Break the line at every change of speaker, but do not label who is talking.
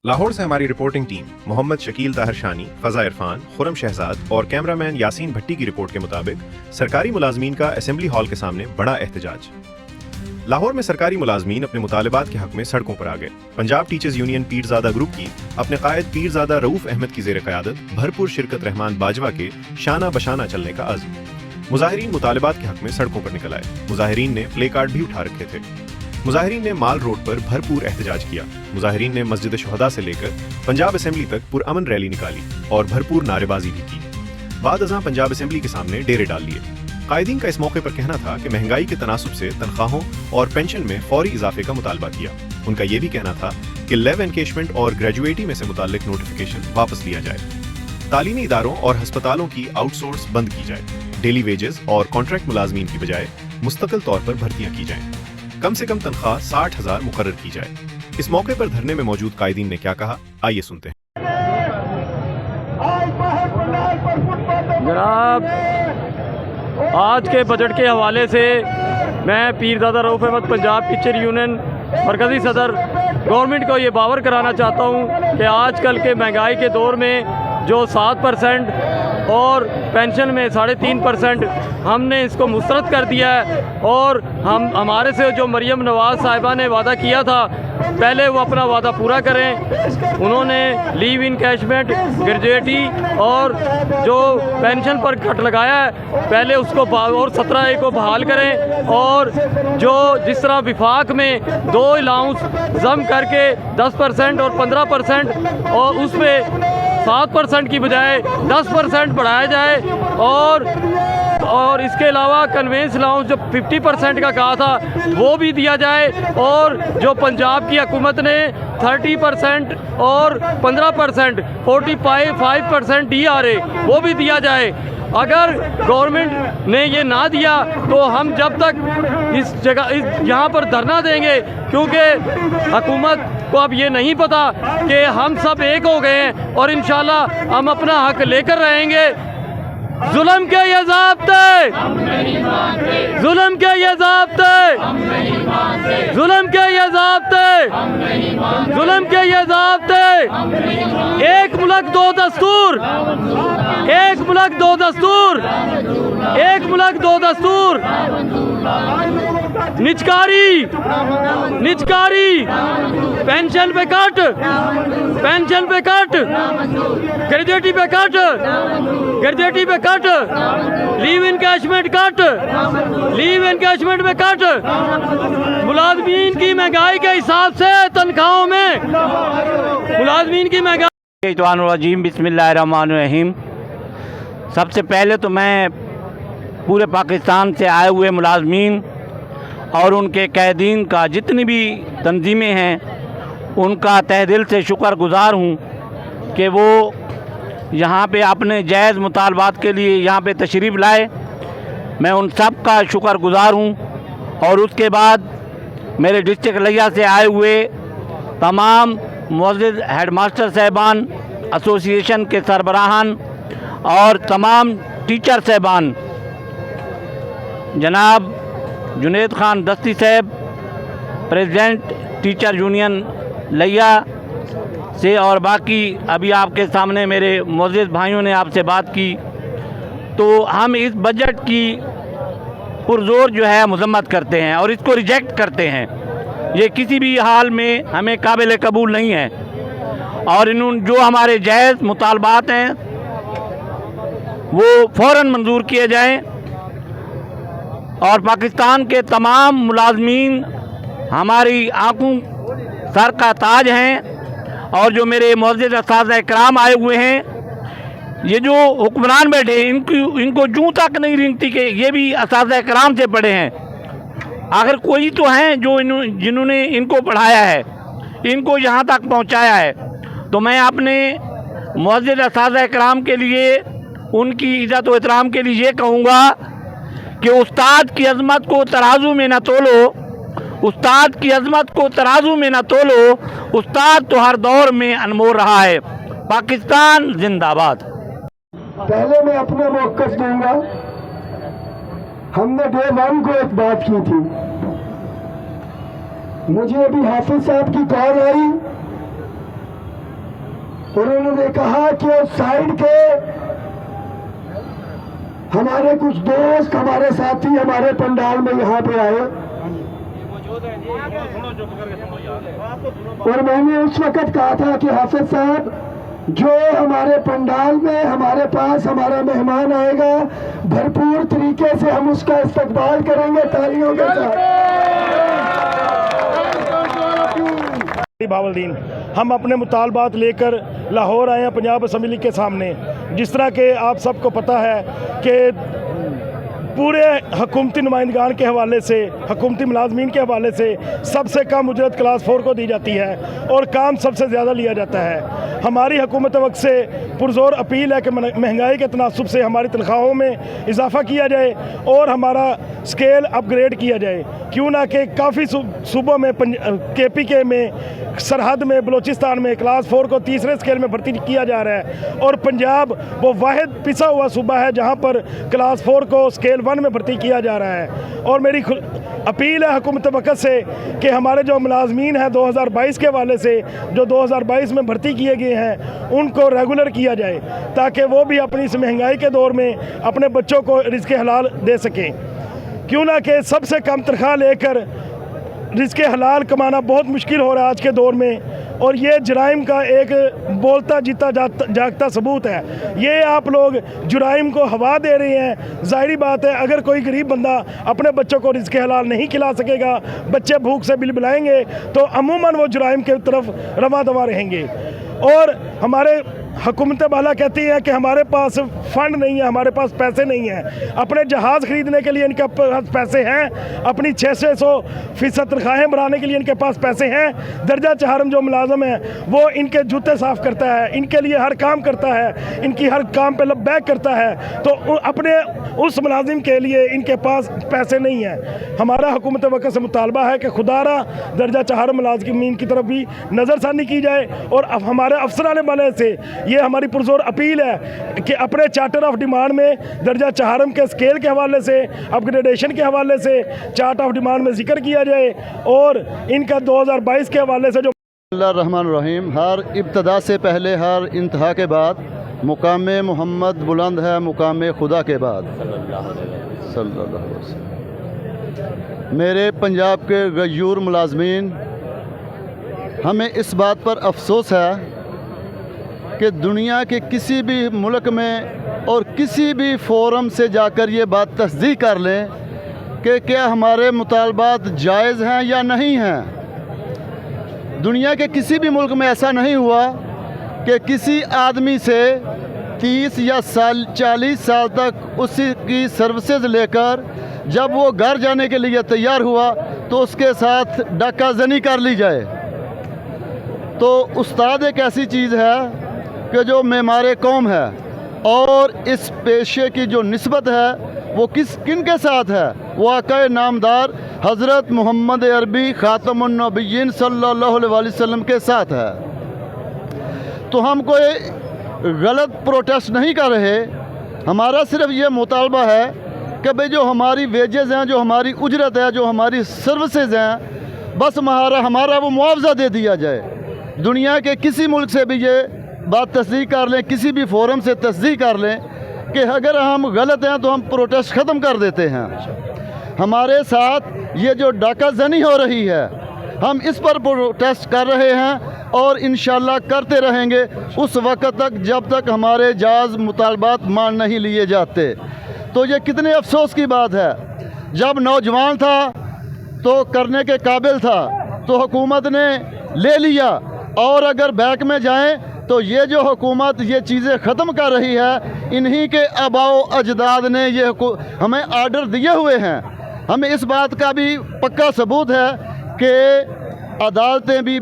लाहौर से हमारी reporting team Mohammad Shakeel Tahir शानी, फजा इरफान, खुरम शहजाद और कैमरामैन यासीन भट्टी की रिपोर्ट के मुताबिक सरकारी मुलाजमीन का असेंबली हॉल के सामने बड़ा एहतजाज। लाहौर में सरकारी मुलाजमीन अपने मुतालबात के हक में सड़कों पर आ गए। Punjab teachers union Pirzada group की अपने कायद पीरजादा रऊफ अहमद की जेर क़यादत भरपूर शिरकत रहमान बाजवा के शाना बशाना चलने का अज़्म। मुजाहिरीन मुतालबात के हक में सड़कों पर निकल आए। मुजाहिरीन ने प्ले कार्ड भी उठा रखे थे। मुजाहिरीन ने माल रोड पर भरपूर एहतजाज किया। मुजाहिरीन ने मस्जिद शुहदा से लेकर पंजाब असेंबली तक पुरअमन रैली निकाली और भरपूर नारेबाजी भी की। बाद अज़ां पंजाब असेंबली के सामने डेरे डाल लिए। कायदीन का इस मौके पर कहना था कि महंगाई के तनासुब से तनख्वाहों और पेंशन में फौरी इजाफे का मुतालबा किया। उनका यह भी कहना था कि लेव एनकेशमेंट और ग्रेजुएटी में से मुताल्लिक नोटिफिकेशन वापस लिया जाए। तालीमी इदारों और हस्पतालों की आउटसोर्स बंद की जाए। डेली वेजेस और कॉन्ट्रैक्ट मुलाजमीन की बजाय मुस्तकिल तौर पर भर्तियां की जाएं। कम से कम तनख्वाह 60,000 मुकर्रर की जाए। इस मौके पर धरने में मौजूद कायदीन ने क्या कहा, आइए सुनते हैं।
जनाब, आज के बजट के हवाले से मैं पीरजादा रऊफ अहमद पंजाब टीचर यूनियन मरकज़ी सदर गवर्नमेंट को ये बावर कराना चाहता हूँ कि आजकल के महंगाई के दौर में जो 7% और पेंशन में 3.5% हमने इसको मुस्तरद कर दिया है। और हमारे से जो मरियम नवाज़ साहिबा ने वादा किया था, पहले वो अपना वादा पूरा करें। उन्होंने लीव इनकैशमेंट, ग्रेजुएटी और जो पेंशन पर कट लगाया है, पहले उसको और 17A को बहाल करें। और जो जिस तरह विफाक में 2 अलाउंस जम करके 10% और 15% और उसमें 7% की बजाय 10% बढ़ाया जाए। और इसके अलावा कन्वेंस अलाउंस जो 50% का कहा था वो भी दिया जाए। और जो पंजाब की हुकूमत ने 30% और 15% 45% DRA वो भी दिया जाए। अगर गवर्नमेंट ने ये ना दिया तो हम जब तक यहाँ पर धरना देंगे, क्योंकि हुकूमत को अब ये नहीं पता कि हम सब एक हो गए हैं और इंशाल्लाह हम अपना हक लेकर रहेंगे। जुल्म के ये ज़ाब्ते, जुल्म के ये ज़ाब्ते, जुल्म के ये ज़ाब्ते, जुल्म के ये ज़ाब्ते। एक मुल्क दो दस्तूर, एक मुल्क दो दस्तूर, एक मुल्क दो दस्तूर। निचकारी, निचकारी, पेंशन पे कट, पेंशन पे कट, ग्रेजुएटी पे कट, ग्रेजुएटी पे cut, leave encashment cut, leave encashment में कट। मुलाजमीन की महंगाई के हिसाब से तनख्वाहों में मुलाजमीन की महंगाई। बिस्मिल्लाहिर्रहमानिर्रहीम। सबसे पहले तो मैं पूरे पाकिस्तान से आए हुए मुलाजमीन और उनके कैदीन का, जितनी भी तंजीमें हैं, उनका तहे दिल से शुक्रगुज़ार हूँ कि वो यहाँ पे अपने जायज़ मुतालबात के लिए यहाँ पे तशरीफ़ लाए। मैं उन सब का शुक्रगुज़ार हूँ। और उसके बाद मेरे डिस्ट्रिक्ट लिया से आए हुए तमाम मुअज़्ज़िज़ हेडमास्टर साहिबान, एसोसिएशन के सरबराहान और तमाम टीचर साहिबान, जनाब जुनेद खान दस्ती साहब, प्रेसिडेंट टीचर यूनियन लिया से, और बाकी अभी आपके सामने मेरे मुअज़्ज़िज़ भाइयों ने आपसे बात की। तो हम इस बजट की पुरज़ोर जो है मज़म्मत करते हैं और इसको रिजेक्ट करते हैं। ये किसी भी हाल में हमें काबिल कबूल नहीं है। और जो हमारे जायज़ मुतालबात हैं वो फ़ौरन मंजूर किए जाएं। और पाकिस्तान के तमाम मुलाजमीन हमारी आँखों सर का ताज हैं। और जो मेरे मुअज़्ज़िज़ उस्ताद इकराम आए हुए हैं, ये जो हुक्मरान बैठे हैं, इनको जूँ तक नहीं रेंगती कि ये भी उस्ताद इकराम से पढ़े हैं। आखिर कोई तो हैं जो जिन्होंने इनको पढ़ाया है, इनको यहाँ तक पहुँचाया है। तो मैं अपने मुअज़्ज़िज़ उस्ताद इकराम के लिए, उनकी इज़्ज़त व एहतराम के लिए ये कहूँगा कि उस्ताद की अज़मत को तराजू में न तोलो, उस्ताद की अज़मत को तराजू में न तोलो। उस्ताद तो हर दौर में अनमोल रहा है। पाकिस्तान जिंदाबाद।
पहले मैं अपना मौक़िफ़ दूंगा। हमने डे 1 को एक बात की थी। मुझे अभी हाफिज साहब की कॉल आई और उन्होंने कहा कि उस साइड के हमारे कुछ दोस्त, हमारे साथी हमारे पंडाल में यहाँ पे आए और मैंने उस वक्त कहा था कि हाफिज साहब, जो हमारे पंडाल में हमारे पास हमारा मेहमान आएगा, भरपूर तरीके से हम उसका इस्तकबाल करेंगे तालियों के साथ।
बावलदीन, हम अपने मुतालबात लेकर लाहौर आए हैं पंजाब असम्बली के सामने। जिस तरह के आप सबको पता है कि पूरे हुकूमती नुमाइंदगान के हवाले से, हुकूमती मुलाजमीन के हवाले से सबसे कम उजरत क्लास 4 को दी जाती है और काम सबसे ज़्यादा लिया जाता है। हमारी हुकूमत वक्त से पुरजोर अपील है कि महंगाई के तनासुब से हमारी तनख्वाहों में इजाफा किया जाए और हमारा स्केल अपग्रेड किया जाए। क्यों ना कि काफ़ी सूबों में KPK में, सरहद में, बलूचिस्तान में क्लास 4 को तीसरे स्केल में भर्ती किया जा रहा है और पंजाब वो वाहिद पिसा हुआ सूबा है जहाँ पर क्लास 4 को स्केल 1 में भर्ती किया जा रहा है। और मेरी अपील है हुकूमत वक़्त से कि हमारे जो मुलाजमीन हैं 2022 के हवाले से, जो 2022 में भर्ती किए गए हैं, उनको रेगुलर किया जाए ताकि वो भी अपनी इस महंगाई के दौर में अपने बच्चों को रिज़्क़ हलाल दे सकें। क्यों ना कि सबसे कम तनख्वाह लेकर रिज़्क़ हलाल कमाना बहुत मुश्किल हो रहा है आज के दौर में, और ये जराइम का एक बोलता जीता जागता सबूत है। ये आप लोग जुराइम को हवा दे रहे हैं। ज़ाहिरी बात है, अगर कोई गरीब बंदा अपने बच्चों को रिज़्क़ हलाल नहीं खिला सकेगा, बच्चे भूख से बिलबिलाएंगे, तो अमूमन वो जुराइम की तरफ रवा दवा रहेंगे। और हमारे हुकूमत वाला कहती है कि हमारे पास फ़ंड नहीं है, हमारे पास पैसे नहीं हैं। अपने जहाज़ ख़रीदने के लिए इनके पास पैसे हैं, अपनी 600% तनख्वाहें बढ़ाने के लिए इनके पास पैसे हैं। दर्जा चहारम जो मुलाजम है वो इनके जूते साफ़ करता है, इनके लिए हर काम करता है, इनकी हर काम पे बैक करता है, तो अपने उस मुलाजिम के लिए इनके पास पैसे नहीं हैं। हमारा हुकूमत वक़्त से मुतालबा है कि खुदारा दर्जा चहारम मुलाजिमीन की तरफ भी नज़रसानी की जाए और हमारे अफसरान वाले से ये हमारी पुरजोर अपील है कि अपने चार्टर ऑफ डिमांड में दर्जा चहारम के स्केल के हवाले से, अपग्रेडेशन के हवाले से चार्ट ऑफ डिमांड में जिक्र किया जाए और इनका 2022 के हवाले से जो
रहमान रहीम, हर इब्तदा से पहले हर इंतहा के बाद मुकाम मोहम्मद बुलंद है, मुकाम खुदा के बाद सल्लल्लाहु अलैहि वसल्लम। मेरे पंजाब के गयूर मुलाजमीन, हमें इस बात पर अफसोस है कि दुनिया के किसी भी मुल्क में और किसी भी फोरम से जाकर ये बात तस्दीक कर लें कि क्या हमारे मुतालबात जायज़ हैं या नहीं हैं। दुनिया के किसी भी मुल्क में ऐसा नहीं हुआ कि किसी आदमी से 30 या 40 साल तक उसी की सर्विसेज लेकर जब वो घर जाने के लिए तैयार हुआ तो उसके साथ डाकाजनी कर ली जाए। तो उस्ताद एक ऐसी चीज़ है कि जो मेमारे कौम है, और इस पेशे की जो निस्बत है वो किन के साथ है, वो आक़ाए नामदार हज़रत मोहम्मद अरबी ख़ातमुन नबिय्यीन सल्लल्लाहु अलैहि वसल्लम के साथ है। तो हम कोई गलत प्रोटेस्ट नहीं कर रहे, हमारा सिर्फ ये मुतालबा है कि भाई जो हमारी वेजेस हैं, जो हमारी उजरत है, जो हमारी सर्विसेज हैं, बस हमारा वो मुआवजा दे दिया जाए। दुनिया के किसी मुल्क से भी ये बात तस्दीक कर लें, किसी भी फोरम से तस्दीक कर लें कि अगर हम गलत हैं तो हम प्रोटेस्ट ख़त्म कर देते हैं। हमारे साथ ये जो डाकाजनी हो रही है, हम इस पर प्रोटेस्ट कर रहे हैं और इंशाल्लाह करते रहेंगे उस वक्त तक जब तक हमारे जायज़ मुतालबात मान नहीं लिए जाते। तो ये कितने अफसोस की बात है, जब नौजवान था तो करने के काबिल था तो हुकूमत ने ले लिया, और अगर बैक में जाएं तो ये जो हुकूमत ये चीज़ें ख़त्म कर रही है, इन्हीं के आबाओ अजदाद ने ये हमें आर्डर दिए हुए हैं। हमें इस बात का भी पक्का सबूत है कि अदालतें भी